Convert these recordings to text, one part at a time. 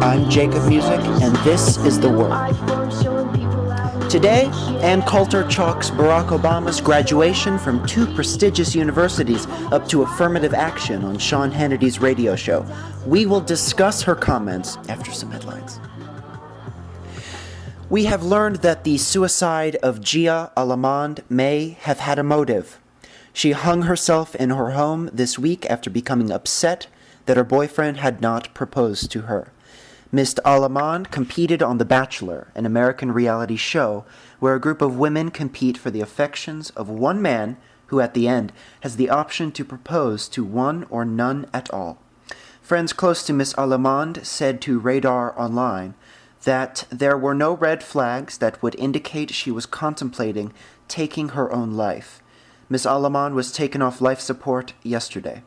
I'm Jacob Music, and this is The Word. Today, Ann Coulter chalks Barack Obama's graduation from 2 prestigious universities up to affirmative action on Sean Hannity's radio show. We will discuss her comments after some headlines. We have learned that the suicide of Gia Alamand may have had a motive. She hung herself in her home this week after becoming upset that her boyfriend had not proposed to her. Ms. Alamand competed on The Bachelor, an American reality show where a group of women compete for the affections of one man who, at the end, has the option to propose to one or none at all. Friends close to Ms. Alamand said to Radar Online that there were no red flags that would indicate she was contemplating taking her own life. Ms. Alamand was taken off life support yesterday.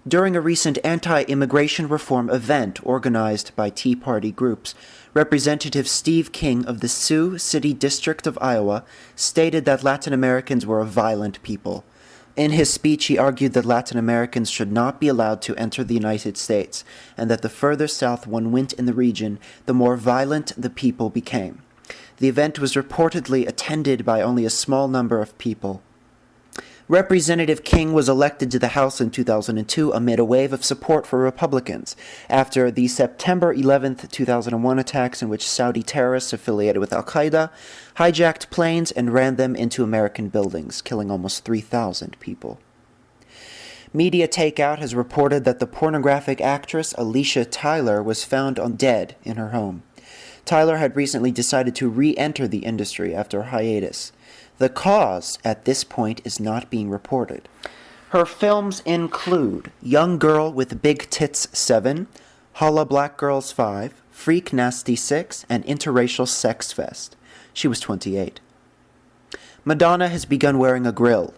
During a recent anti-immigration reform event organized by Tea Party groups, Representative Steve King of the Sioux City District of Iowa stated that Latin Americans were a violent people. In his speech, he argued that Latin Americans should not be allowed to enter the United States, and that the further south one went in the region, the more violent the people became. The event was reportedly attended by only a small number of people. Representative King was elected to the House in 2002 amid a wave of support for Republicans after the September 11, 2001 attacks in which Saudi terrorists affiliated with al-Qaeda hijacked planes and ran them into American buildings, killing almost 3,000 people. Mediatakeout has reported that the pornographic actress Alicia Tyler was found dead in her home. Tyler had recently decided to re-enter the industry after a hiatus. The cause, at this point, is not being reported. Her films include Young Girl with Big Tits 7, Holla Black Girls 5, Freak Nasty 6, and Interracial Sex Fest. She was 28. Madonna has begun wearing a grill.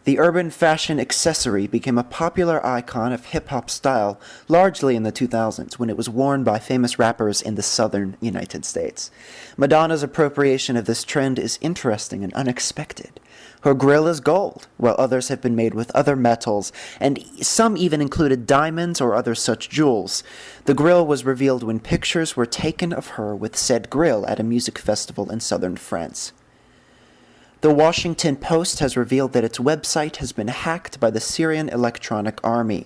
The urban fashion accessory became a popular icon of hip-hop style largely in the 2000s when it was worn by famous rappers in the southern United States. Madonna's appropriation of this trend is interesting and unexpected. Her grill is gold, while others have been made with other metals, and some even included diamonds or other such jewels. The grill was revealed when pictures were taken of her with said grill at a music festival in southern France. The Washington Post has revealed that its website has been hacked by the Syrian Electronic Army.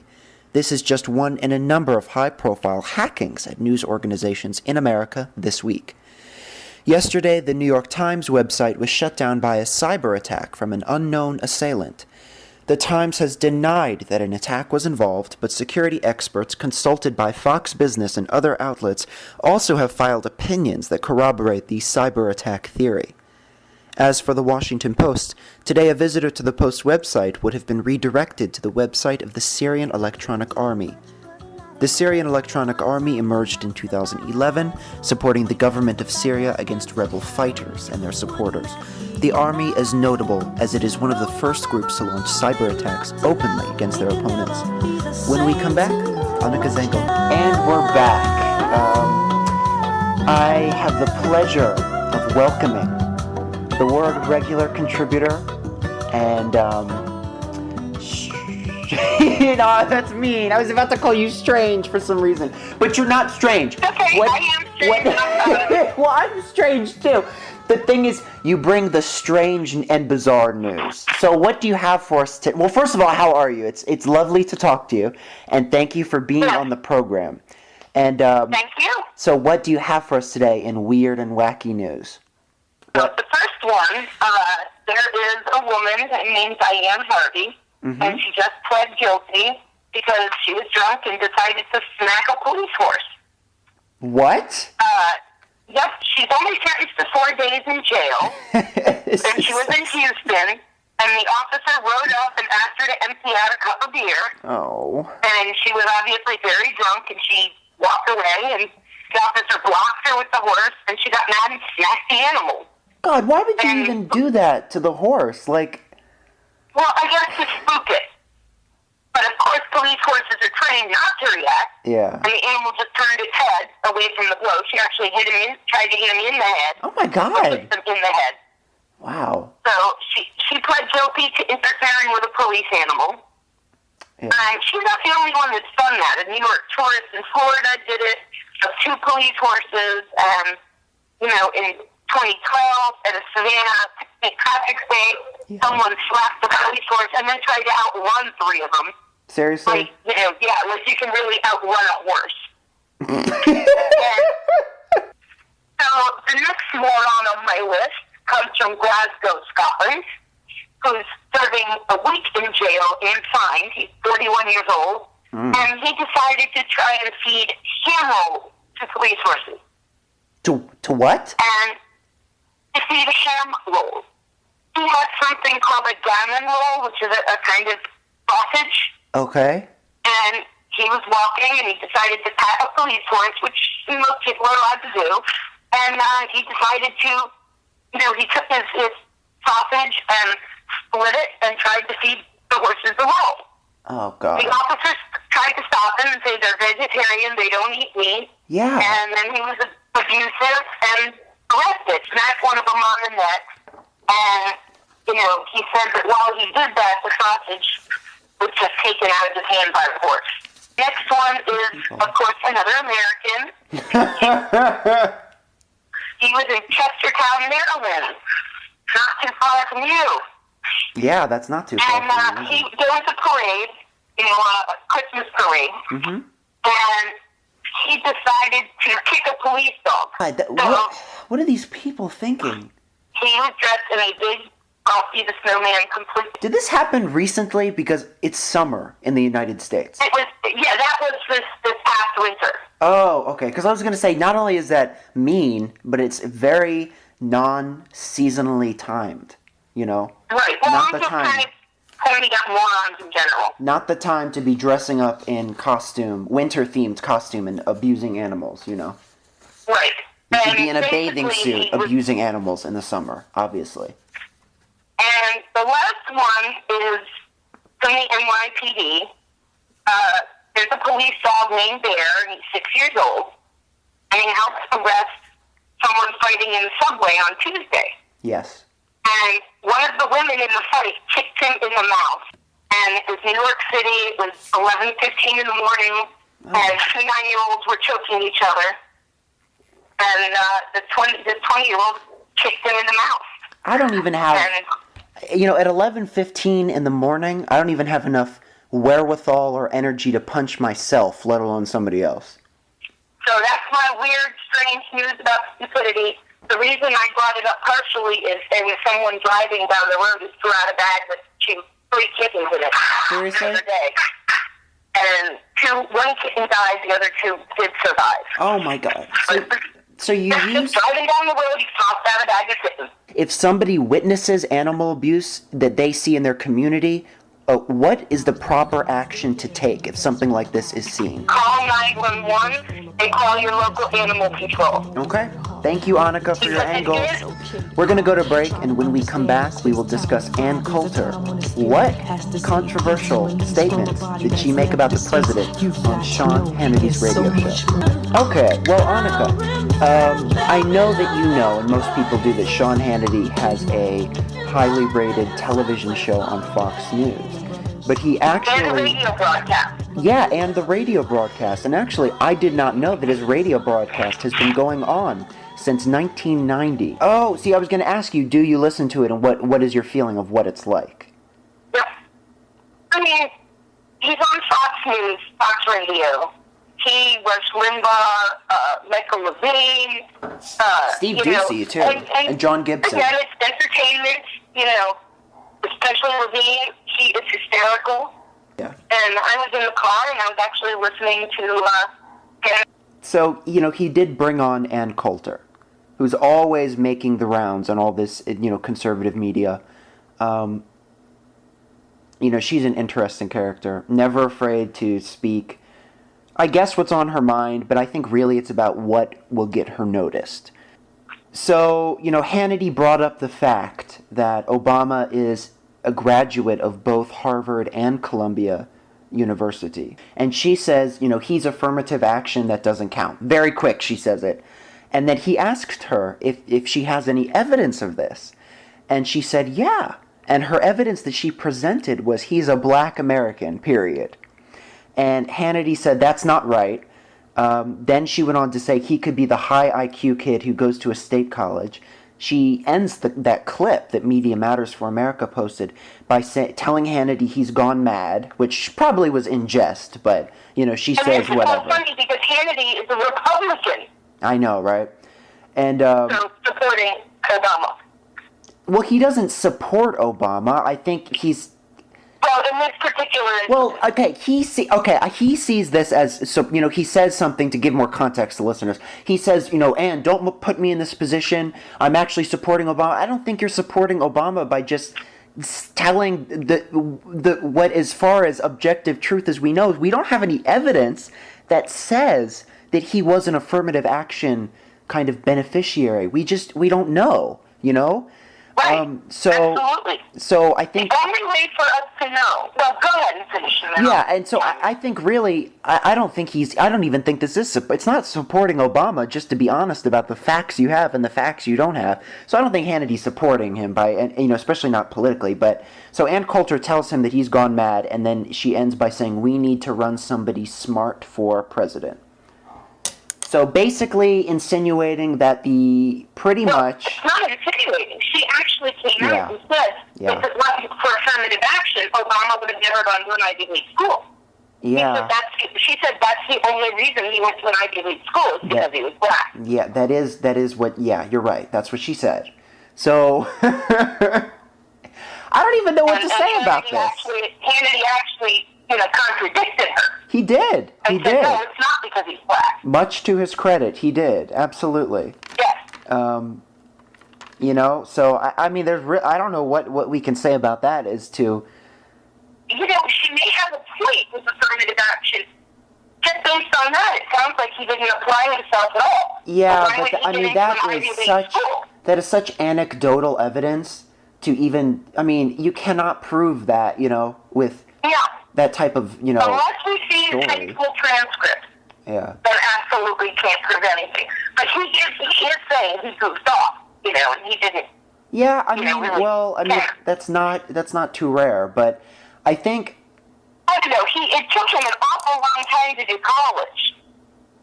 This is just one in a number of high-profile hackings at news organizations in America this week. Yesterday, the New York Times website was shut down by a cyber attack from an unknown assailant. The Times has denied that an attack was involved, but security experts consulted by Fox Business and other outlets also have filed opinions that corroborate the cyber attack theory. As for the Washington Post, today a visitor to the Post website would have been redirected to the website of the Syrian Electronic Army. The Syrian Electronic Army emerged in 2011, supporting the government of Syria against rebel fighters and their supporters. The army is notable as it is one of the first groups to launch cyber attacks openly against their opponents. When we come back, Annika Zengel. And we're back. I have the pleasure of welcoming the Word regular contributor, and, that's mean. I was about to call you strange for some reason, but you're not strange. Okay, I am strange. Well, I'm strange too. The thing is, you bring the strange and bizarre news. So what do you have for us today? Well, first of all, how are you? It's lovely to talk to you, and thank you for being on the program. And thank you. So what do you have for us today in weird and wacky news? The first one, there is a woman named Diane Harvey, and she just pled guilty because she was drunk and decided to smack a police horse. What? Yep, she's only sentenced to 4 days in jail, and she was in Houston, and the officer rode up and asked her to empty out a cup of beer. Oh. And she was obviously very drunk, and she walked away, and the officer blocked her with the horse, and she got mad and smacked the animal. God, why would you even do that to the horse? Like... Well, I guess to spook it. But of course, police horses are trained not to react. Yeah. And the animal just turned its head away from the blow. She actually tried to hit him in the head. Oh my God. Hit him in the head. Wow. So she pled guilty to interfering with a police animal. Yeah. And she's not the only one that's done that. A New York tourist in Florida did it. A 2 police horses, and, in 2012 at a Savannah traffic state, someone slapped the police horse and then tried to outrun 3 of them. Seriously? Like you can really outrun a horse. So the next moron on my list comes from Glasgow, Scotland, who's serving a week in jail and fined. He's 41 years old, and he decided to try and feed ham rolls to police horses. To what? And to feed ham rolls. He had something called a gammon roll, which is a kind of sausage. Okay. And he was walking, and he decided to pat a police horse, which most people are allowed to do. And he decided to, he took his sausage and split it and tried to feed the horses the roll. Oh, God. The officers tried to stop him and say they're vegetarian, they don't eat meat. Yeah. And then he was abusive and arrested, smacked one of them on the neck. And, he said that while he did that, the sausage was just taken out of his hand by the horse. Next one is, of course, another American. He was in Chestertown, Maryland, not too far from you. Yeah, that's not too far from you. And there was a parade, a Christmas parade, and he decided to kick a police dog. What are these people thinking? He was dressed in a big Frosty the Snowman complete. Did this happen recently? Because it's summer in the United States. That was this past winter. Oh, okay. Because I was going to say, not only is that mean, but it's very non-seasonally timed, Right. Well, not I'm the just time. kind of pointing out morons in general. Not the time to be dressing up in costume, winter-themed costume, and abusing animals, Right. You could be in a bathing suit abusing animals in the summer, obviously. And the last one is from the NYPD. There's a police dog named Bear, and he's 6 years old, and he helped arrest someone fighting in the subway on Tuesday. Yes. And one of the women in the fight kicked him in the mouth. And it was New York City. It was 11:15 in the morning, and 2 9-year-olds were choking each other. And the 20-year-old kicked him in the mouth. I don't even have, at 11:15 in the morning, I don't even have enough wherewithal or energy to punch myself, let alone somebody else. So that's my weird, strange news about stupidity. The reason I brought it up partially is there was someone driving down the road who threw out a bag with 3 kittens in it. Seriously? The other day. And one kitten died, the other 2 did survive. Oh my God. So you use... driving down the road, he tossed out a bag of kittens. If somebody witnesses animal abuse that they see in their community, what is the proper action to take if something like this is seen? Call 911 and call your local animal control. Okay. Thank you, Annika, for your angle. We're going to go to break, and when we come back, we will discuss Ann Coulter. What controversial statements did she make about the president on Sean Hannity's radio show? Okay, well, Annika, I know that you know, and most people do, that Sean Hannity has a highly rated television show on Fox News. But he actually... And the radio broadcast. Yeah, and the radio broadcast. And actually, I did not know that his radio broadcast has been going on since 1990. Oh, see, I was going to ask you, do you listen to it, and what is your feeling of what it's like? Yeah. I mean, he's on Fox News, Fox Radio. He was Limbaugh, Michael Levine. Steve Ducey, too, and John Gibson. Again, it's entertainment, especially Levine. He is hysterical. Yeah. And I was in the car, and I was actually listening to him. So, he did bring on Ann Coulter, who's always making the rounds on all this, conservative media. She's an interesting character, never afraid to speak, I guess, what's on her mind, but I think really it's about what will get her noticed. So, Hannity brought up the fact that Obama is a graduate of both Harvard and Columbia University. And she says, he's affirmative action that doesn't count. Very quick, she says it. And then he asked her if she has any evidence of this. And she said, yeah. And her evidence that she presented was he's a black American, period. And Hannity said, that's not right. Then she went on to say he could be the high IQ kid who goes to a state college. She ends that clip that Media Matters for America posted by telling Hannity he's gone mad, which probably was in jest, but, she says whatever. It's so funny because Hannity is a Republican. I know, right? And so supporting Obama. Well, he doesn't support Obama. I think he's... Well, in this particular... Well, okay, he sees this as... So, he says something to give more context to listeners. He says, Ann, don't put me in this position. I'm actually supporting Obama. I don't think you're supporting Obama by just telling what, as far as objective truth as we know, we don't have any evidence that says that he was an affirmative action kind of beneficiary. We don't know, Right. Absolutely. So I think... The only way for us to know... Well, go ahead and finish. Yeah, and so I think really... I don't even think this is... It's not supporting Obama, just to be honest about the facts you have and the facts you don't have. So I don't think Hannity's supporting him by... especially not politically, but... So Ann Coulter tells him that he's gone mad, and then she ends by saying, we need to run somebody smart for president. So basically insinuating that pretty much... It's not insinuating. She actually came out and said if it wasn't for affirmative action, Obama would have never gone to an Ivy League school. Yeah. She said that's the only reason he went to an Ivy League school is because he was black. Yeah, that is what... Yeah, you're right. That's what she said. So... I don't even know what to say about this. Hannity actually... contradicted her. He did. He did. No, it's not because he's black. Much to his credit, he did. Absolutely. Yes. So I mean, I don't know what we can say about that as to... She may have a point with affirmative action. Just based on that, it sounds like he didn't apply himself at all. Yeah, but that is such anecdotal evidence to even... I mean, you cannot prove that, with... Yeah. That type of, Unless we see his high school transcript. Yeah. Then absolutely can't prove anything. But he is saying he goofed off, and he didn't. Yeah, that's not too rare, but I think... I don't know, it took him an awful long time to do college.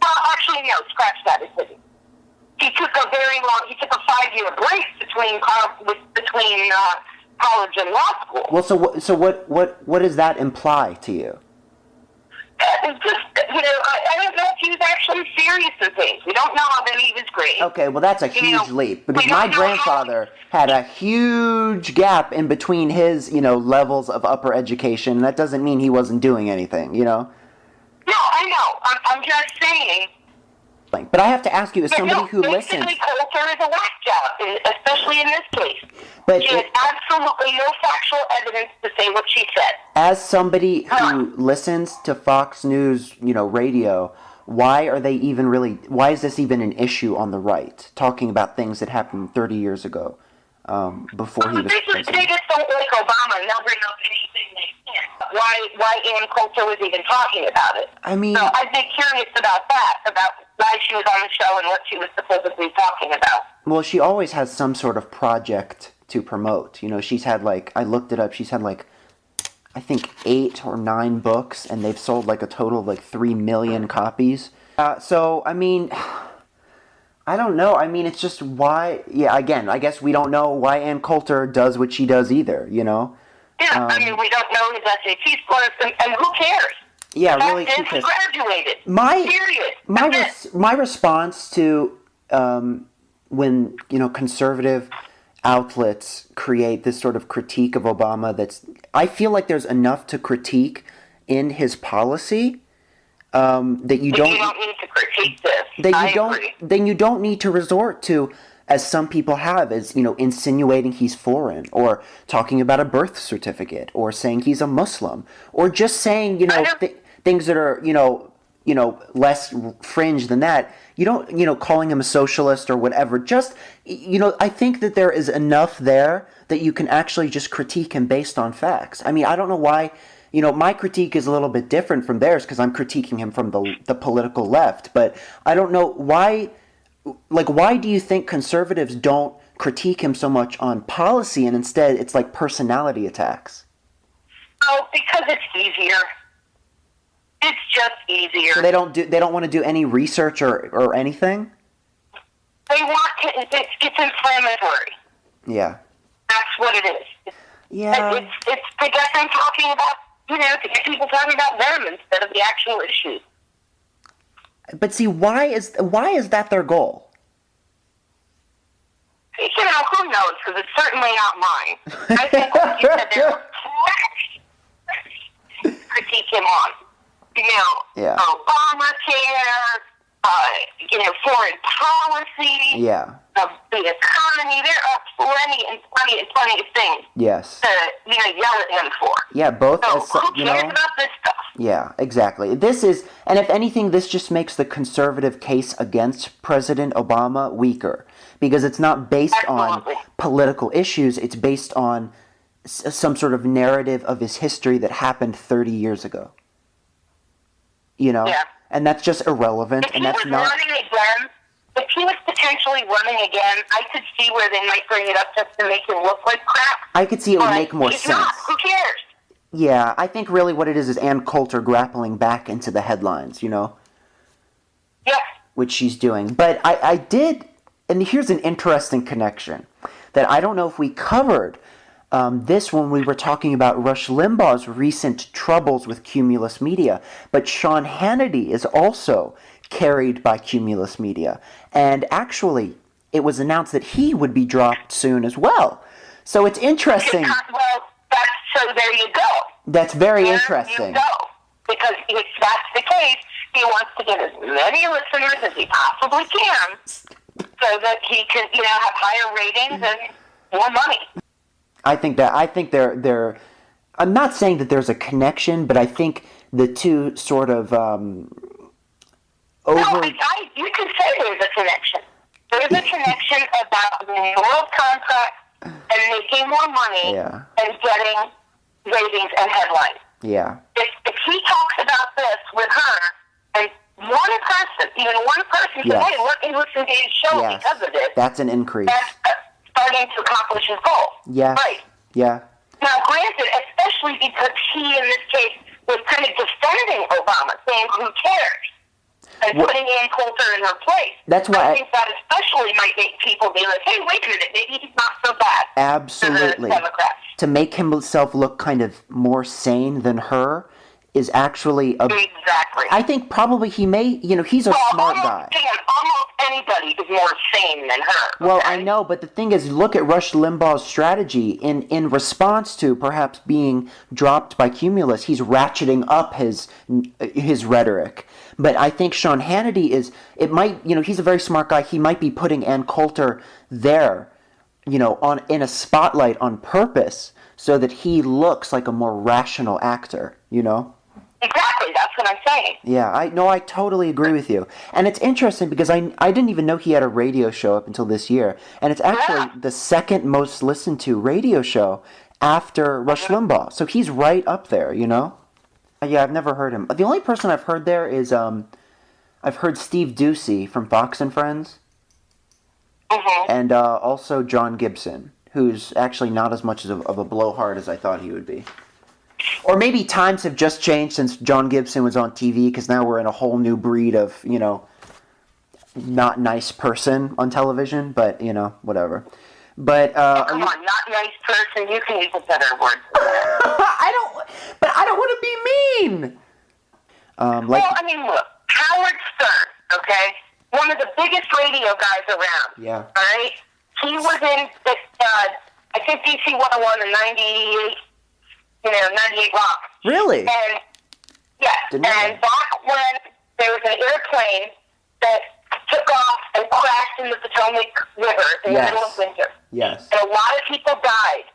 Well, actually, no, scratch that, it didn't. He took a 5-year break between college and law school. Well, what does that imply to you? It's just, I don't know if he was actually serious in things. We don't know how many he was grades. Okay, well, that's a huge leap. Because my grandfather had a huge gap in between his, levels of upper education. That doesn't mean he wasn't doing anything, No, I know. I'm just saying. But I have to ask you, as somebody who listens... Basically, Coulter is a whack job, especially in this case. But she has absolutely no factual evidence to say what she said. As somebody who listens to Fox News, radio, why is this even an issue on the right, talking about things that happened 30 years ago, before he was president? They just don't like Obama, and they'll bring up anything they can. Why Ann Coulter was even talking about it. I mean... So I'd be curious about that, about why she was on the show and what she was supposedly talking about. Well, she always has some sort of project to promote. She's had I looked it up, she's had I think 8 or 9 books, and they've sold a total of 3 million copies. So, I mean, I don't know. I mean, it's just why, again, I guess we don't know why Ann Coulter does what she does either, Yeah, I mean, we don't know his SAT scores, and who cares? Yeah, really, who cares? He graduated. Period. My response to when conservative outlets create this sort of critique of Obama I feel like there's enough to critique in his policy that you don't need to critique this. Then you don't need to resort to, as some people have, as insinuating he's foreign, or talking about a birth certificate, or saying he's a Muslim, or just saying things that are less fringe than that. You don't calling him a socialist or whatever. Just I think that there is enough there that you can actually just critique him based on facts. I mean, I don't know why. My critique is a little bit different from theirs because I'm critiquing him from the political left. But I don't know why. Why do you think conservatives don't critique him so much on policy and instead it's personality attacks? Oh, because it's easier. It's just easier. So they don't want to do any research or anything? They want to, it's inflammatory. Yeah. That's what it is. Yeah. It's to get them talking about, to get people talking about them instead of the actual issues. But see, why is that their goal? Who knows, because it's certainly not mine. I think, like you said, there are critique him on. Yeah. Obamacare, foreign policy, the economy. There are plenty of things yes. to, yell at him for. Yeah, both. So who cares about this stuff? Yeah, exactly. And if anything, this just makes the conservative case against President Obama weaker, because it's not based on political issues. It's based on some sort of narrative of his history that happened 30 years ago. Yeah. And that's just irrelevant. If he was potentially running again, I could see where they might bring it up just to make him look like crap. I could see it would make more sense. Not. Who cares? Yeah, I think really what it is Ann Coulter grappling back into the headlines, Yes. Which she's doing. But I did, and here's an interesting connection that I don't know if we covered this when we were talking about Rush Limbaugh's recent troubles with Cumulus Media. But Sean Hannity is also carried by Cumulus Media. And actually, it was announced that he would be dropped soon as well. So it's interesting. So there you go. That's very interesting. You go. Because if that's the case, he wants to get as many listeners as he possibly can so that he can, have higher ratings and more money. I think they're I'm not saying that there's a connection, but I think the two sort of you can say there's a connection. There's a connection about the world contract and making more money and getting ratings and headlines. Yeah. If he talks about this with her, and one person says, hey, look, he listened to his show because of this. That's an increase. That's starting to accomplish his goal. Yes. Right. Yeah. Now, granted, especially because he, in this case, was kind of defending Obama, saying, who cares? And putting Ann Coulter in her place. That's why I think that especially might make people be like, hey, wait a minute, maybe he's not so bad. Absolutely. To the Democrats. To make himself look kind of more sane than her is actually exactly. I think probably he may, he's a smart guy. Almost anybody is more sane than her. Well, I know, but the thing is, look at Rush Limbaugh's strategy in response to perhaps being dropped by Cumulus. He's ratcheting up his rhetoric. But I think Sean Hannity he's a very smart guy. He might be putting Ann Coulter there, in a spotlight on purpose so that he looks like a more rational actor, Exactly, that's what I'm saying. Yeah, I totally agree with you. And it's interesting because I didn't even know he had a radio show up until this year. And it's actually the second most listened to radio show after Rush Limbaugh. So he's right up there, Yeah, I've never heard him. The only person I've heard there is, I've heard Steve Ducey from Fox and Friends. Mm-hmm. And also John Gibson, who's actually not as much of a blowhard as I thought he would be. Or maybe times have just changed since John Gibson was on TV, because now we're in a whole new breed of, not nice person on television, but, whatever. But, come on, not nice person, you can use a better word. I don't want to be mean! Look, Howard Stern, okay? One of the biggest radio guys around. Yeah. All right? He was in, I think DC 101 in 98, 98 Rock. Really? And, yes. And back when there was an airplane that took off and crashed in the Potomac River in the middle of winter. Yes. And a lot of people died.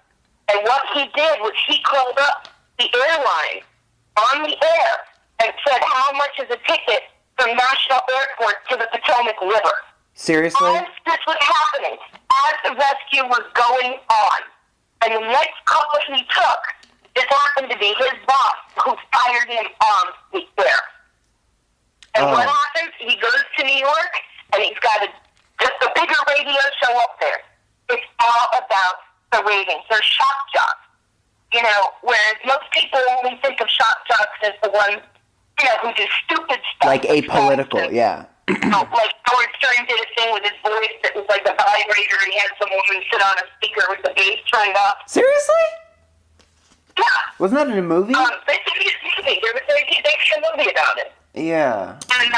And what he did was he called up the airline on the air and said, how much is a ticket from National Airport to the Potomac River? Seriously? As this was happening, as the rescue was going on, and the next call he took, this happened to be his boss who fired him on the air. And what happens? He goes to New York, and he's got just a bigger radio show up there. It's all about the ratings. They're shock jocks. Whereas most people only think of shock jocks as the ones who do stupid stuff. Like apolitical, yeah. Like Howard Stern did a thing with his voice that was like a vibrator, and he had some woman sit on a speaker with the bass turned up. Seriously? Yeah. Wasn't that in a movie? They did a movie. They did a movie about it. Yeah. And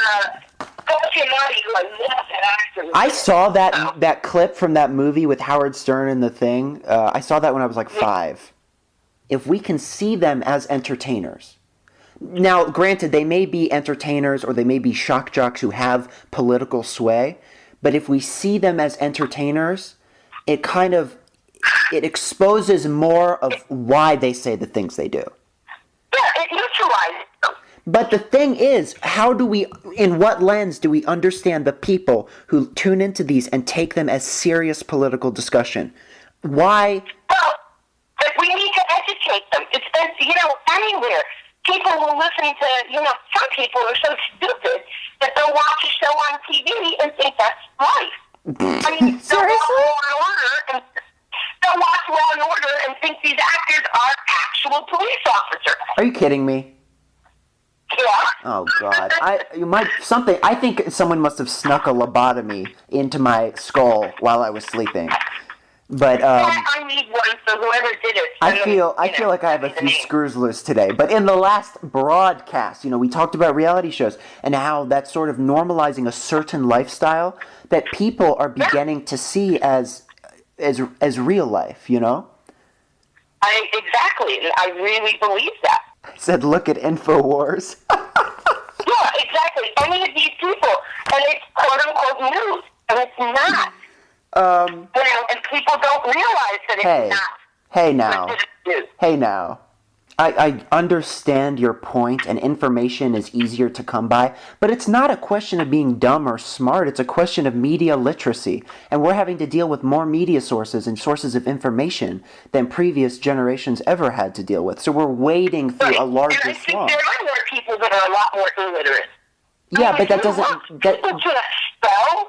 I saw that clip from that movie with Howard Stern and the thing. I saw that when I was like 5. If we can see them as entertainers. Now, granted, they may be entertainers or they may be shock jocks who have political sway, but if we see them as entertainers, it exposes more of why they say the things they do. Yeah, it neutralizes them. But the thing is, in what lens do we understand the people who tune into these and take them as serious political discussion? Why? Well, we need to educate them. It's anywhere. People will listen to, some people are so stupid that they'll watch a show on TV and think that's life. I mean, Seriously? They'll watch Law and Order and think these actors are actual police officers. Are you kidding me? Yeah. Oh God! I think someone must have snuck a lobotomy into my skull while I was sleeping. But I need one, so whoever did it. I feel like I have a few screws loose today. But in the last broadcast, we talked about reality shows and how that's sort of normalizing a certain lifestyle that people are beginning to see as real life. Exactly, and I really believe that. I said, look at InfoWars. Yeah, exactly. Any of these people, and it's quote-unquote news, and it's not. And people don't realize that it's not. Hey now. I understand your point, and information is easier to come by, but it's not a question of being dumb or smart. It's a question of media literacy, and we're having to deal with more media sources and sources of information than previous generations ever had to deal with. So we're wading through a larger swamp. And I think there are more people that are a lot more illiterate. Yeah, but that doesn't.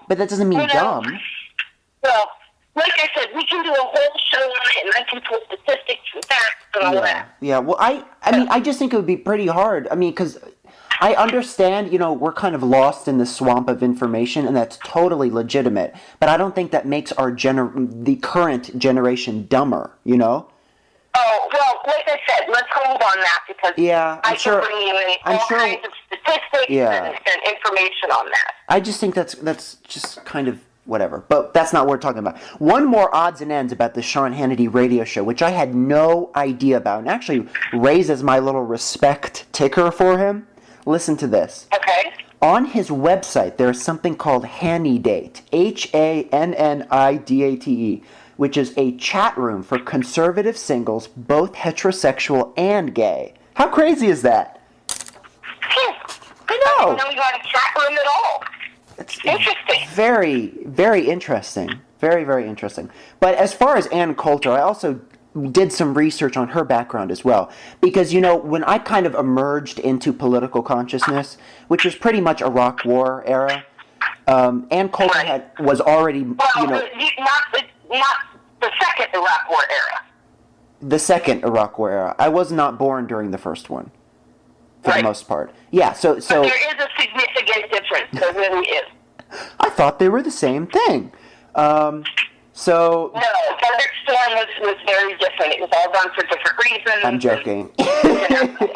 But that doesn't mean dumb. Well, like I said, we can do a whole show on it, and I can pull statistics and facts and all that. Yeah, well, I just think it would be pretty hard. I mean, because I understand, we're kind of lost in the swamp of information, and that's totally legitimate. But I don't think that makes the current generation dumber, Oh, well, like I said, let's hold on that, because I can bring you in all kinds of statistics and information on that. I just think that's just kind of whatever. But that's not what we're talking about. One more odds and ends about the Sean Hannity radio show, which I had no idea about, and actually raises my little respect ticker for him. Listen to this. Okay. On his website, there is something called Hannidate, Hannidate, which is a chat room for conservative singles, both heterosexual and gay. How crazy is that? I know. I didn't know you had a chat room at all. It's interesting. Very, very interesting. Very, very interesting. But as far as Ann Coulter, I also did some research on her background as well. Because, when I kind of emerged into political consciousness, which was pretty much Iraq War era, Ann Coulter was already, not the second Iraq War era. The second Iraq War era. I was not born during the first one. For the most part. Yeah, so... But there is a significant difference. There really is. I thought they were the same thing. No, Thunderstorm was very different. It was all done for different reasons. I'm joking.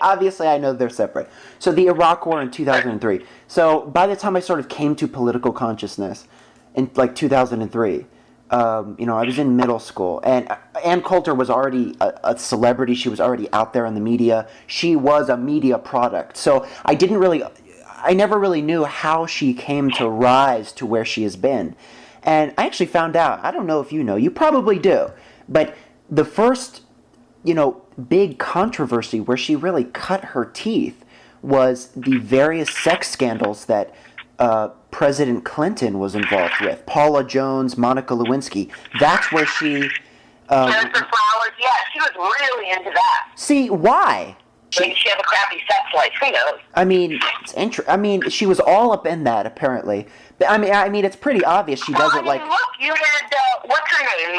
Obviously, I know they're separate. So the Iraq War in 2003. So by the time I sort of came to political consciousness in 2003, I was in middle school, and Ann Coulter was already a celebrity. She was already out there in the media. She was a media product. So I never really knew how she came to rise to where she has been. And I actually found out, I don't know if you probably do, but the first, big controversy where she really cut her teeth was the various sex scandals that President Clinton was involved with. Paula Jones, Monica Lewinsky. That's where she... Jennifer Flowers, she was really into that. See, why? She had a crappy sex life, who knows? I mean, she was all up in that, apparently. I mean, it's pretty obvious she doesn't look, you had, what's her name,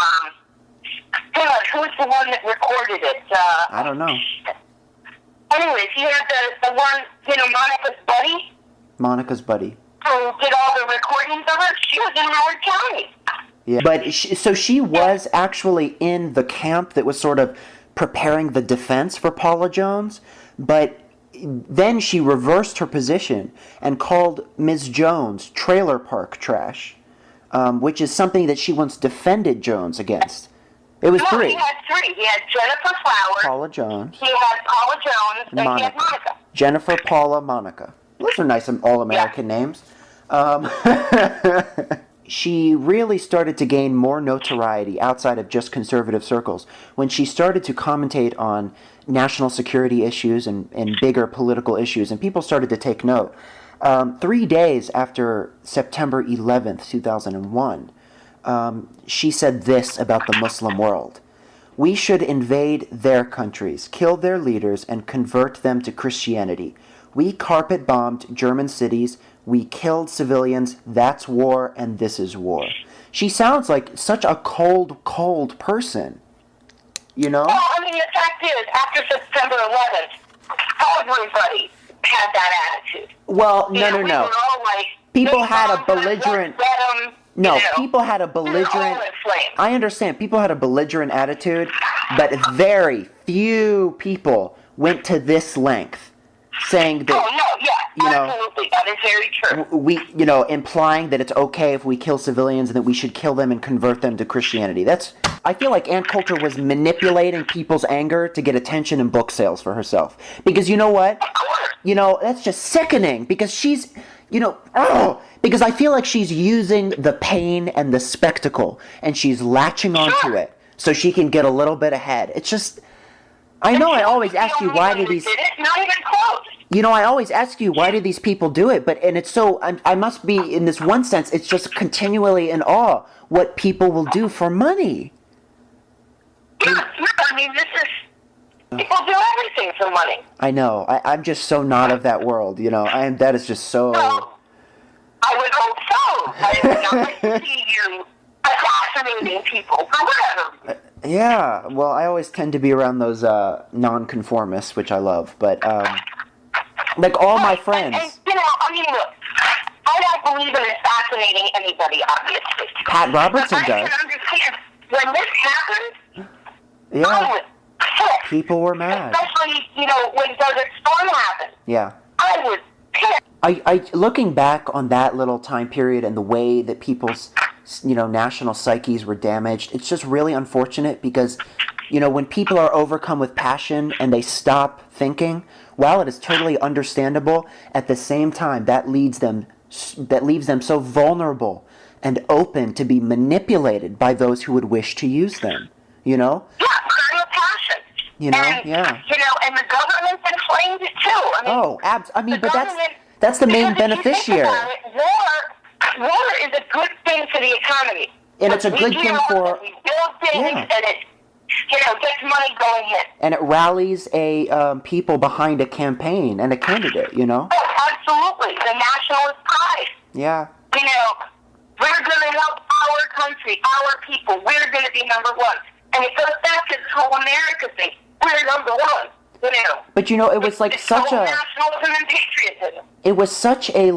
God, who's the one that recorded it? I don't know. Anyways, you had the one, Monica's buddy. Monica's buddy. Who did all the recordings of her. She was in Howard County. Yeah. But she was actually in the camp that was sort of preparing the defense for Paula Jones, but then she reversed her position and called Ms. Jones trailer park trash, which is something that she once defended Jones against. It was three. He had three. He had Jennifer Flowers. Paula Jones. He had Paula Jones. And he had Monica. Jennifer, Paula, Monica. Those are nice all-American names. She really started to gain more notoriety outside of just conservative circles when she started to commentate on national security issues and bigger political issues, and people started to take note. 3 days after September 11th, 2001, she said this about the Muslim world. We should invade their countries, kill their leaders, and convert them to Christianity. We carpet-bombed German cities. We killed civilians. That's war, and this is war. She sounds like such a cold person, you know? Well, I mean, the fact is, after September 11th, everybody had that attitude. Well, no. We were all like, people had a belligerent... people had a belligerent... I understand. People had a belligerent attitude, but very few people went to this length, saying that... absolutely. That is very true. Implying that it's okay if we kill civilians and that we should kill them and convert them to Christianity. I feel like Ann Coulter was manipulating people's anger to get attention and book sales for herself. Because you know what? That's just sickening. Because she's, because I feel like she's using the pain and the spectacle and she's latching onto it so she can get a little bit ahead. It's just, I always ask you why do these... Not even close. I always ask you, why do these people do it? And it's so, I must be, in this one sense, it's just continually in awe what people will do for money. Yeah, I mean, this is, people do everything for money. I know. I'm just so not of that world, that is just so... No, I would hope so. I would not like to see you assassinating people for whatever. Yeah, well, I always tend to be around those nonconformists, which I love, but... like all my friends. And, look, I don't believe in assassinating anybody, obviously. Pat Robertson does. I can understand. When this happened, yeah, I was pissed. People were mad. Especially, when Desert Storm happened. Yeah. I was pissed. Looking back on that little time period and the way that people's, national psyches were damaged, it's just really unfortunate because, when people are overcome with passion and they stop thinking, while it is totally understandable, at the same time that leaves them so vulnerable and open to be manipulated by those who would wish to use them. Yeah, kind of passion. And the government inflamed it too. That's the main beneficiary. War is a good thing for the economy. And it's a good thing for... We build things and it, gets money going in. And it rallies people behind a campaign and a candidate, Oh, absolutely. The nationalist pride. Yeah. We're going to help our country, our people. We're going to be number one. And it goes back to this whole America thing. We're number one. But it was like such a... nationalism and patriotism. It was such a,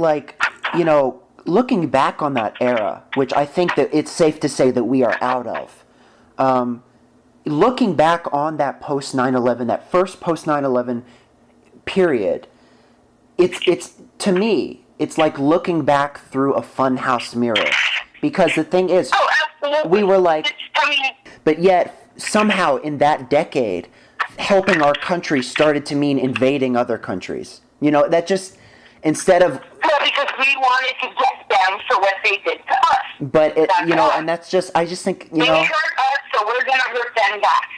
looking back on that era, which I think that it's safe to say that we are out of, looking back on that post-9/11, that first post-9/11 period, it's to me, it's like looking back through a funhouse mirror. Because the thing is, we were like, but yet somehow in that decade, helping our country started to mean invading other countries. That just, instead of... Well, because we wanted to get them for what they did to us. But, and that's just, I just think, They hurt us, so we're going to hurt them back.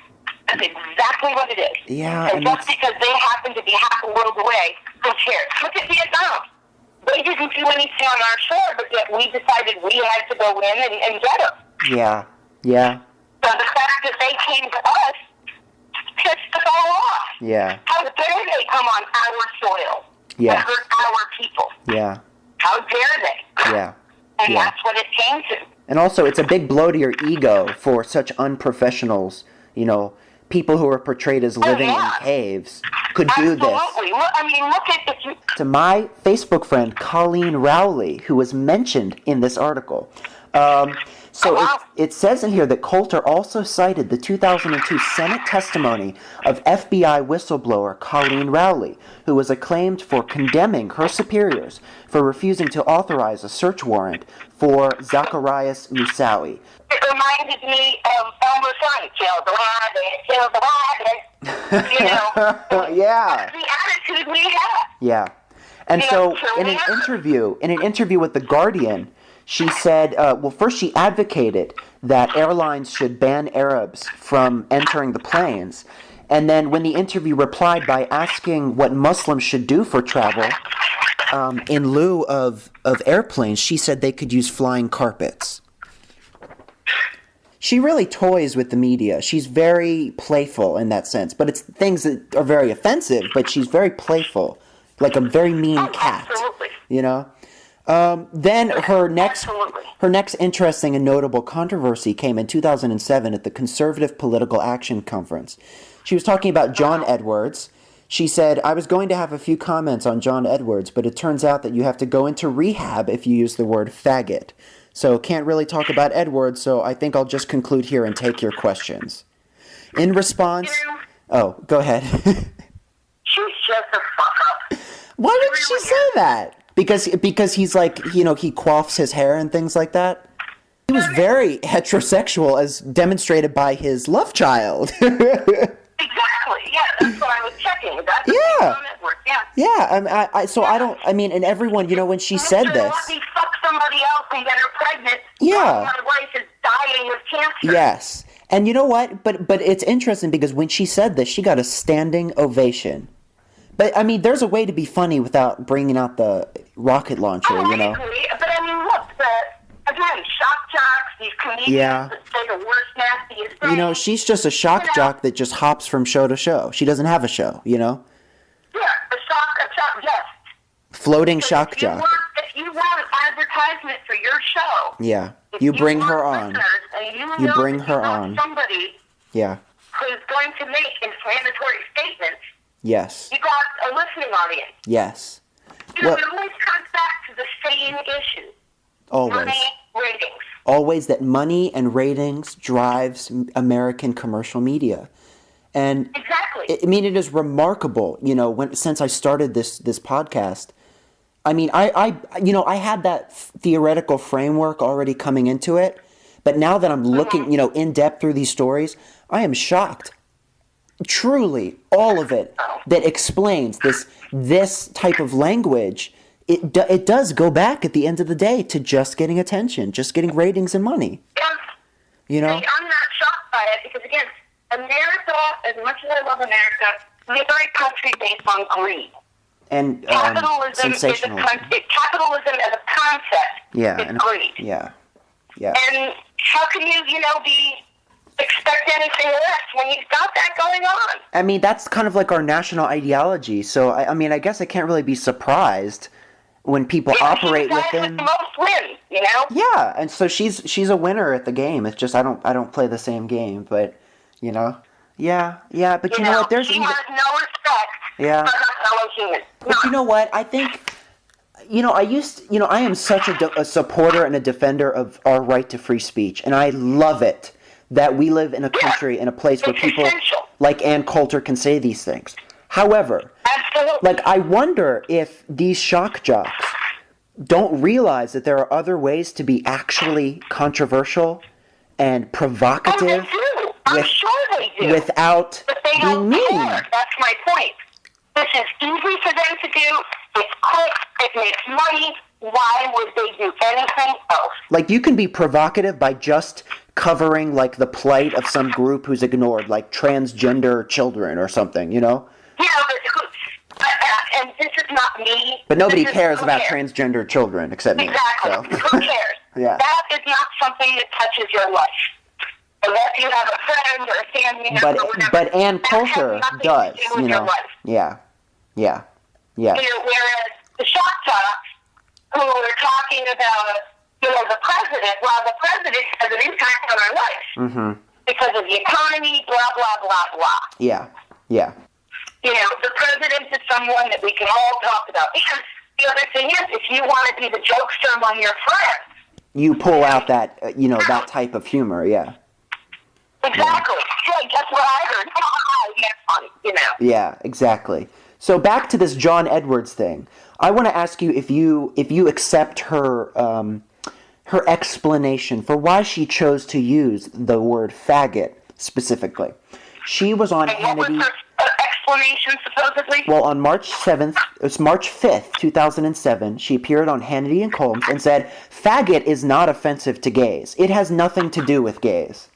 That's exactly what it is. Yeah. And just because they happen to be half a world away, who cares? Look at Vietnam. They didn't do anything on our shore, but yet we decided we had to go in and get them. Yeah. So the fact that they came to us pissed us all off. Yeah. How dare they come on our soil? Yeah. And hurt our people? Yeah. How dare they? Yeah. And that's what it came to. And also, it's a big blow to your ego for such unprofessionals, people who are portrayed as living in caves could do this. Absolutely. Well, I mean, look at this. To my Facebook friend, Colleen Rowley, who was mentioned in this article. It says in here that Coulter also cited the 2002 Senate testimony of FBI whistleblower Colleen Rowley, who was acclaimed for condemning her superiors for refusing to authorize a search warrant for Zacarias Moussaoui. It reminded me of Elmer Fudd, kill the rabbit, you know. Yeah. That's the attitude we have. Yeah. And so in an interview with The Guardian, she said, first she advocated that airlines should ban Arabs from entering the planes. And then when the interview replied by asking what Muslims should do for travel, in lieu of airplanes, she said they could use flying carpets. She really toys with the media. She's very playful in that sense. But it's things that are very offensive, but she's very playful. Like a very mean cat. Absolutely. You know? Then her next interesting and notable controversy came in 2007 at the Conservative Political Action Conference. She was talking about John Edwards. She said, I was going to have a few comments on John Edwards, but it turns out that you have to go into rehab if you use the word faggot. So can't really talk about Edwards, so I think I'll just conclude here and take your questions. In response... Oh, go ahead. She's just a fuck-up. Why would she say that? Because he's like, you know, he coiffs his hair and things like that? He was very heterosexual, as demonstrated by his love child. Exactly. Yeah, that's what I was checking. That's yeah. Network. Yeah. Yeah. And everyone, you know, when she said this. Let me fuck somebody else and get her pregnant. Yeah. My wife is dying of cancer. Yes. And you know what? But it's interesting because when she said this, she got a standing ovation. But, I mean, there's a way to be funny without bringing out the rocket launcher, you know? But, I mean, look, again, shock jocks, these comedians that say the worst, nastiest things. You know, she's just a shock jock that just hops from show to show. She doesn't have a show, you know? Yeah, a shock, yes. Floating shock jock. If you want an advertisement for your show. Yeah, you bring her on. You bring her on. Somebody who's going to make inflammatory statements. Yes. You got a listening audience. Yes. You know, it always comes back to the same issue. Always. Money, ratings. Always that money and ratings drives American commercial media. And exactly. I mean, it is remarkable, you know, since I started this podcast. I mean, I had that theoretical framework already coming into it, but now that I'm looking, you know, in depth through these stories, I am shocked. Truly, all of it that explains this type of language, it does go back at the end of the day to just getting attention, just getting ratings and money. Yes. You know? I'm not shocked by it because, again, America, as much as I love America, is a very country based on greed. And capitalism sensationalism. Capitalism as a concept is greed. Yeah. And how can you expect anything less when you've got that going on? I mean, that's kind of like our national ideology. So, I mean, I guess I can't really be surprised when people operate within. The most win, you know? Yeah, and so she's a winner at the game. It's just I don't play the same game, but you know, yeah. But you know what? There's she has no respect for her fellow humans. But you know what? I think. You know, I am such a supporter and a defender of our right to free speech, and I love it that we live in a country, in a place where people like Ann Coulter can say these things. However, like I wonder if these shock jocks don't realize that there are other ways to be actually controversial and provocative. Oh, they do. I'm sure they do. Without being mean. That's my point. This is easy for them to do. It's quick. It makes money. Why would they do anything else? Like, you can be provocative by just covering, like, the plight of some group who's ignored, like transgender children or something, you know? Yeah, but and this is not me. But nobody cares about transgender children except me. Exactly. So. Who cares? Yeah. That is not something that touches your life. Unless you have a friend or a family member or whatever. But Ann Coulter does, you know. Yeah. Whereas the shock jocks who are talking about, the president, well, the president has an impact on our life. Mm-hmm. because of the economy, blah, blah, blah, blah. Yeah, yeah. You know, the president is someone that we can all talk about. Because the other thing is, if you want to be the jokester among your friends, you pull out that, that type of humor, yeah. Exactly. Yeah, guess what I heard? Yeah, funny, Yeah, exactly. So back to this John Edwards thing. I want to ask you if you accept her her explanation for why she chose to use the word faggot specifically. She was on Hannity. What was her explanation, supposedly? Well, on March 7th, it's March 5th, 2007, she appeared on Hannity and Colmes and said, "Faggot is not offensive to gays. It has nothing to do with gays."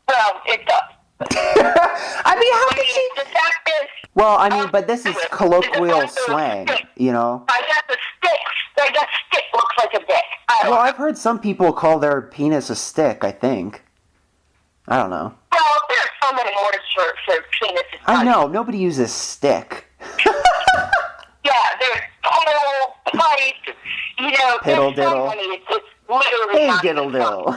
Well, it does. I mean, how could she... The fact is... Well, but this is colloquial slang, I guess stick looks like a dick. I've heard some people call their penis a stick, I think. I don't know. Well, there's so many words for penis. I know. Nobody uses stick. Yeah, there's puddle, pipe, Piddle diddle. It's literally Hey, diddle diddle.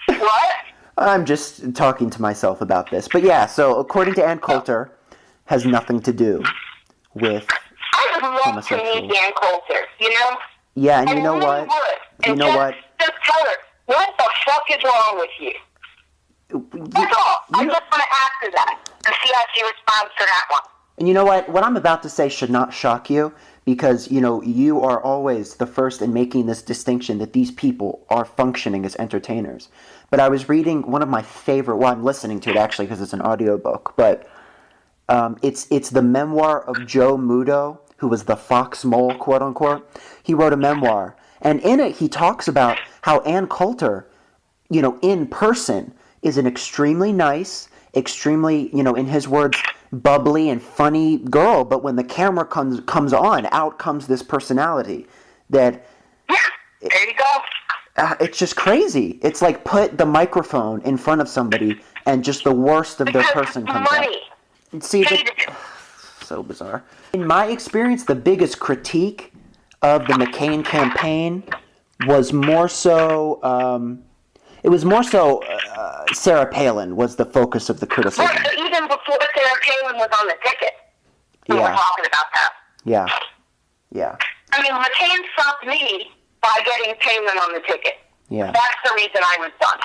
What? I'm just talking to myself about this. But yeah, so according to Ann Coulter, has nothing to do with I would love to meet Ann Coulter, Yeah, and you know what? Just tell her, what the fuck is wrong with you? That's all. I just want to ask her that and see how she responds to that one. And you know what? What I'm about to say should not shock you because, you are always the first in making this distinction that these people are functioning as entertainers. But I was reading one of my favorite, well, I'm listening to it actually because it's an audiobook, but it's the memoir of Joe Muto, who was the Fox Mole, quote unquote. He wrote a memoir, and in it he talks about how Ann Coulter, in person, is an extremely nice, extremely, in his words, bubbly and funny girl, but when the camera comes on, out comes this personality that... Yeah, there you go. It's just crazy. It's like put the microphone in front of somebody and just the worst of their person comes out. See, so bizarre. In my experience, the biggest critique of the McCain campaign was more so... Sarah Palin was the focus of the criticism. Right, so even before Sarah Palin was on the ticket, we were talking about that. Yeah. I mean, McCain stopped me by getting Palin on the ticket. Yeah. That's the reason I was done.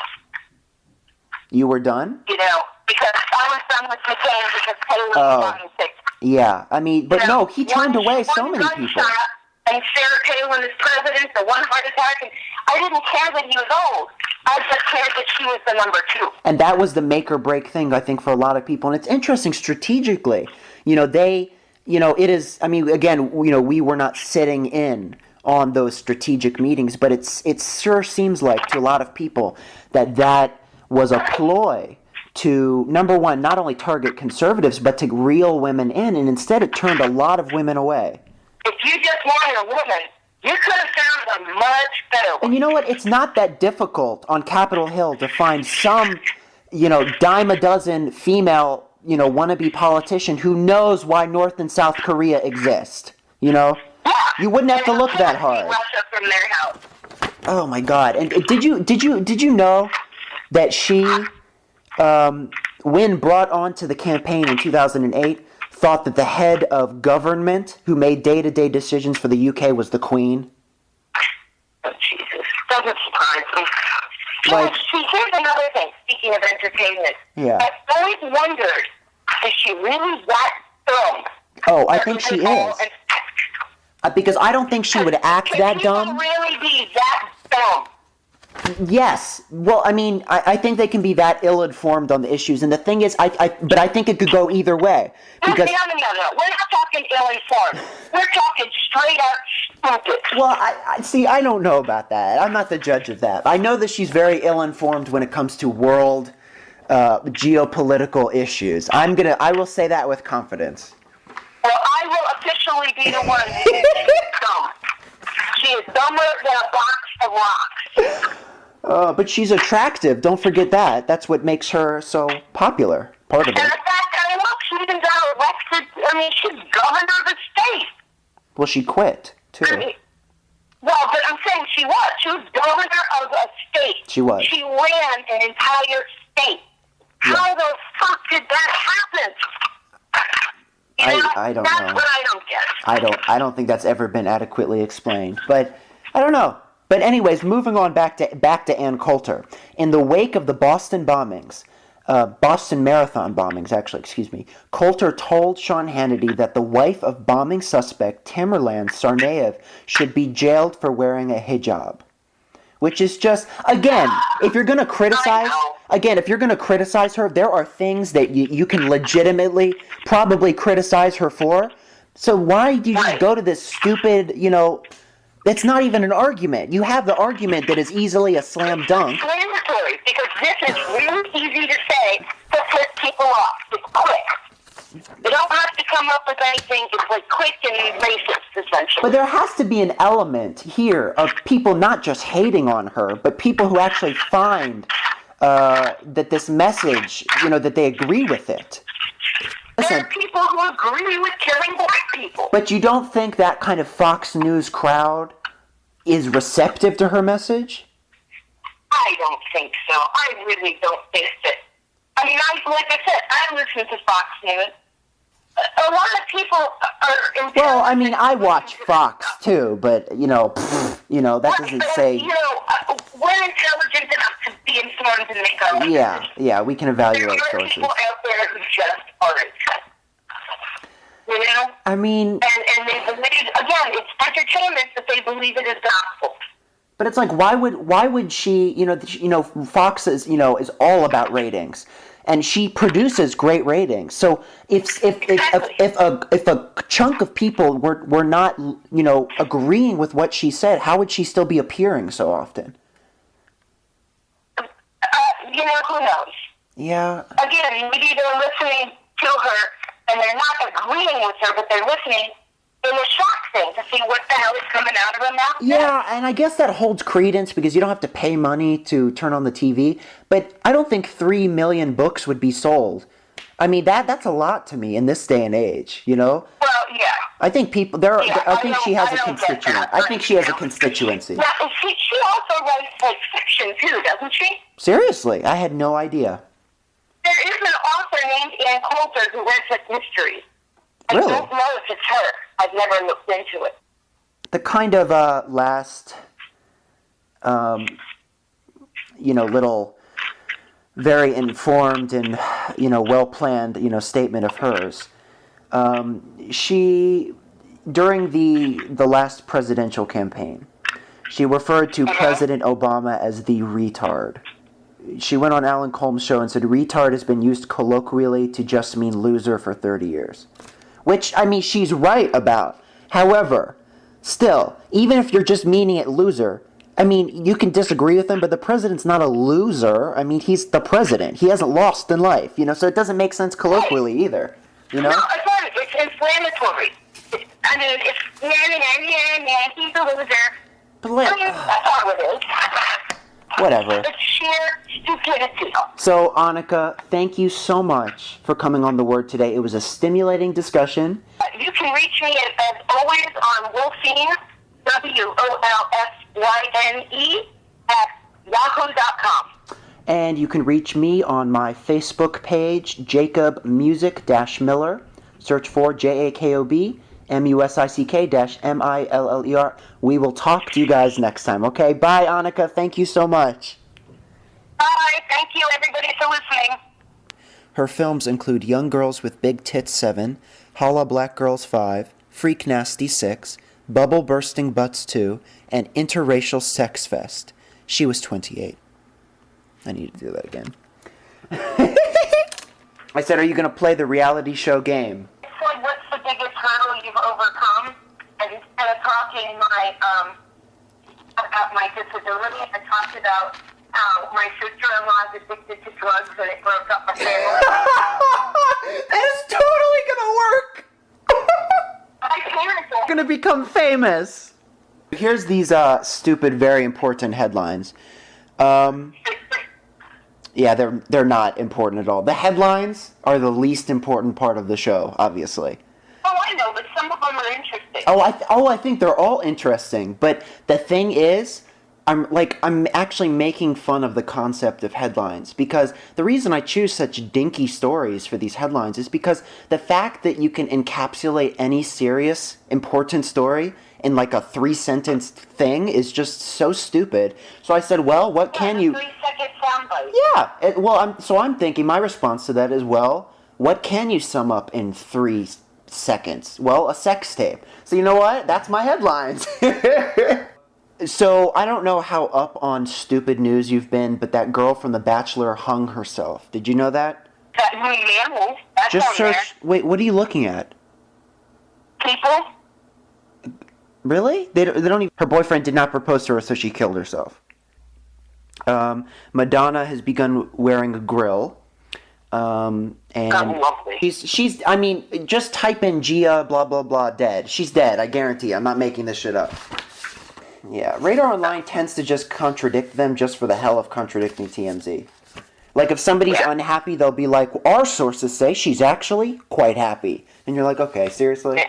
You were done? Because I was done with McCain because Palin was on the ticket. Yeah, I mean, but no, he turned away so many people. And Sarah Palin is president, the one heart attack, and I didn't care that he was old. I just cared that she was the number 2. And that was the make or break thing, I think, for a lot of people. And it's interesting strategically. It is, I mean, again, we were not sitting in on those strategic meetings, but it sure seems like to a lot of people that was a ploy to, number one, not only target conservatives, but to reel women in, and instead it turned a lot of women away. If you just wanted a woman, you could have found a much better one. And you know what? It's not that difficult on Capitol Hill to find some, dime a dozen female, wannabe politician who knows why North and South Korea exist, Yeah. You wouldn't have to look that hard. Russia from their house. Oh my God! And did you know that she, when brought onto the campaign in 2008, thought that the head of government who made day-to-day decisions for the UK was the Queen? Oh Jesus! Doesn't surprise me. Here's another thing. Speaking of entertainment, yeah. I've always wondered, is she really that dumb? Oh, I think she is. Because I don't think she would act that dumb. Can people really be that dumb? Yes. Well, I mean, I think they can be that ill-informed on the issues. And the thing is, but I think it could go either way. Because, no. We're not talking ill-informed. We're talking straight-up stupid. Well, I don't know about that. I'm not the judge of that. I know that she's very ill-informed when it comes to world geopolitical issues. I will say that with confidence. Well, I will officially be the one who is dumb. She is dumber than a box of rocks. But she's attractive. Don't forget that. That's what makes her so popular. Part of it. And the fact she even got elected. I mean, she's governor of the state. Well, she quit, too. Well, but I'm saying she was. She was governor of a state. She was. She ran an entire state. Yeah. How the fuck did that happen? I don't that's know. What I don't get. I don't think that's ever been adequately explained. But I don't know. But anyways, moving on back to Ann Coulter. In the wake of the Boston Marathon bombings, excuse me, Coulter told Sean Hannity that the wife of bombing suspect Tamerlan Tsarnaev should be jailed for wearing a hijab. Which is just, again, if you're going to criticize her, there are things that you can legitimately probably criticize her for. So why do you just go to this stupid, it's not even an argument. You have the argument that is easily a slam dunk. It's inflammatory, because this is really easy to say to flip people off. It's quick. You don't have to come up with anything. It's like quick and racist, essentially. But there has to be an element here of people not just hating on her, but people who actually find that this message, that they agree with it. Listen, there are people who agree with killing black people. But you don't think that kind of Fox News crowd is receptive to her message? I don't think so. I really don't think that. I mean, like I said, I listen to Fox News. A lot of people are... Well, I mean, I watch Fox, too, but, that doesn't say... we're intelligent enough to be informed and make our own decisions. Yeah, we can evaluate sources. There are people out there who just aren't. I mean... And they believe, again, it's entertainment, but they believe it is gospel. But it's like, why would she, Fox is all about ratings. And she produces great ratings. So if a chunk of people were not, agreeing with what she said, how would she still be appearing so often? Who knows? Yeah. Again, maybe they're listening to her and they're not agreeing with her, but they're listening in a shock thing to see what the hell is coming out of her mouth. Yeah, and I guess that holds credence because you don't have to pay money to turn on the TV. But I don't think 3 million books would be sold. I mean, that's a lot to me in this day and age, Well, yeah. I think people there. Yeah, I think she has a constituent. I think she has a constituency. Yeah, she also writes like fiction too, doesn't she? Seriously, I had no idea. There is an author named Ann Coulter who writes like mysteries. Really? I don't know if it's her. I've never looked into it. The kind of last, little, very informed and, well-planned, statement of hers. She, during the last presidential campaign, she referred to President Obama as the retard. She went on Alan Colmes' show and said, retard has been used colloquially to just mean loser for 30 years. Which, I mean, she's right about. However, still, even if you're just meaning it loser, I mean, you can disagree with him, but the president's not a loser. I mean, he's the president. He hasn't lost in life, so it doesn't make sense colloquially either, No, again, it's inflammatory. I mean, it's, he's a loser. But that's all it is. Whatever. It's sheer stupidity. So, Annika, thank you so much for coming on The Word today. It was a stimulating discussion. You can reach me, as always, on Wolfine, WOLFYNE, at yahoo.com. And you can reach me on my Facebook page, Jacob Music-Miller. Search for JAKOB MUSICK-MILLER. We will talk to you guys next time, okay? Bye, Annika. Thank you so much. Bye. Thank you, everybody, for listening. Her films include Young Girls with Big Tits 7, Holla Black Girls 5, Freak Nasty 6, Bubble Bursting Butts 2, and Interracial Sex Fest. She was 28. I need to do that again. I said, are you going to play the reality show game? What's the biggest hurdle you've overcome? And instead of talking about my disability, I talked about how my sister-in-law is addicted to drugs and it broke up my family. That is totally gonna work! My parents are Gonna become famous! Here's these stupid, very important headlines. Yeah, they're not important at all. The headlines are the least important part of the show, obviously. Oh, I know, but some of them are interesting. I think they're all interesting. But the thing is, I'm actually making fun of the concept of headlines, because the reason I choose such dinky stories for these headlines is because the fact that you can encapsulate any serious, important story in like a 3-sentence thing is just so stupid. So I said, well, what can you... 3-second soundbite. Yeah. I'm thinking my response to that is, well, what can you sum up in 3 seconds? Well, a sex tape. So you know what? That's my headlines. So, I don't know how up on stupid news you've been, but that girl from The Bachelor hung herself. Did you know that? That's just search... Wait, what are you looking at? People? Really? They don't even... Her boyfriend did not propose to her, so she killed herself. Madonna has begun wearing a grill. And she's... I mean, just type in Gia blah blah blah dead. She's dead, I guarantee. I'm not making this shit up. Yeah, Radar Online tends to just contradict them just for the hell of contradicting TMZ. Like, if somebody's unhappy, they'll be like, our sources say she's actually quite happy. And you're like, okay, seriously?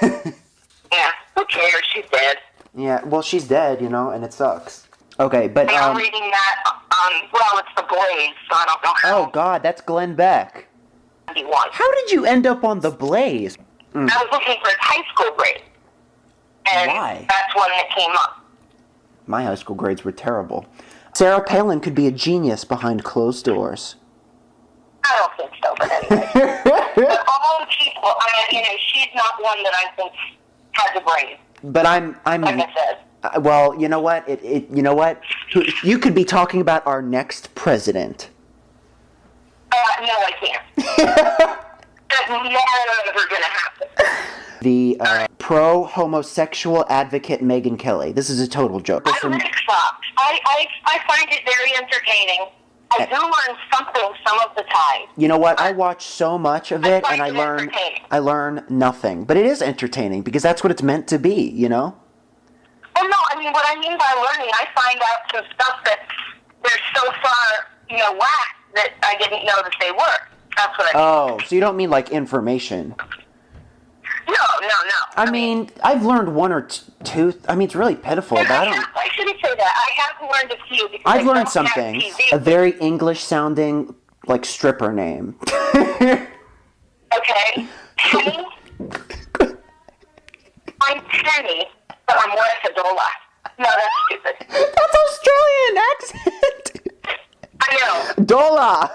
Yeah, who cares? She's dead. Yeah, well, she's dead, and it sucks. Okay, but... I'm reading that it's The Blaze, so I don't know how... Oh, God, that's Glenn Beck. How did you end up on The Blaze? I was looking for a high school grade. And why? That's one that came up. My high school grades were terrible. Sarah Palin could be a genius behind closed doors. I don't think so, but anyway. But all the people, she's not one that I think has a brain. But I'm like I said. Well, you know what? You know what? You could be talking about our next president. No, I can't. That's never going to happen. The pro-homosexual advocate Megyn Kelly. This is a total joke. I find it very entertaining. I do learn something some of the time. You know what? I watch so much of it, and I learn nothing. But it is entertaining, because that's what it's meant to be, Well, no, what I mean by learning, I find out some stuff that they're so far, whack that I didn't know that they were. That's what I mean. Oh, so you don't mean like information? No. I've learned one or two. It's really pitiful. But I shouldn't say that. I have learned a few. I've learned something. A very English-sounding, stripper name. Okay. Penny? I'm Penny, but I'm worth $1. No, that's stupid. That's Australian accent. I know. Dollar.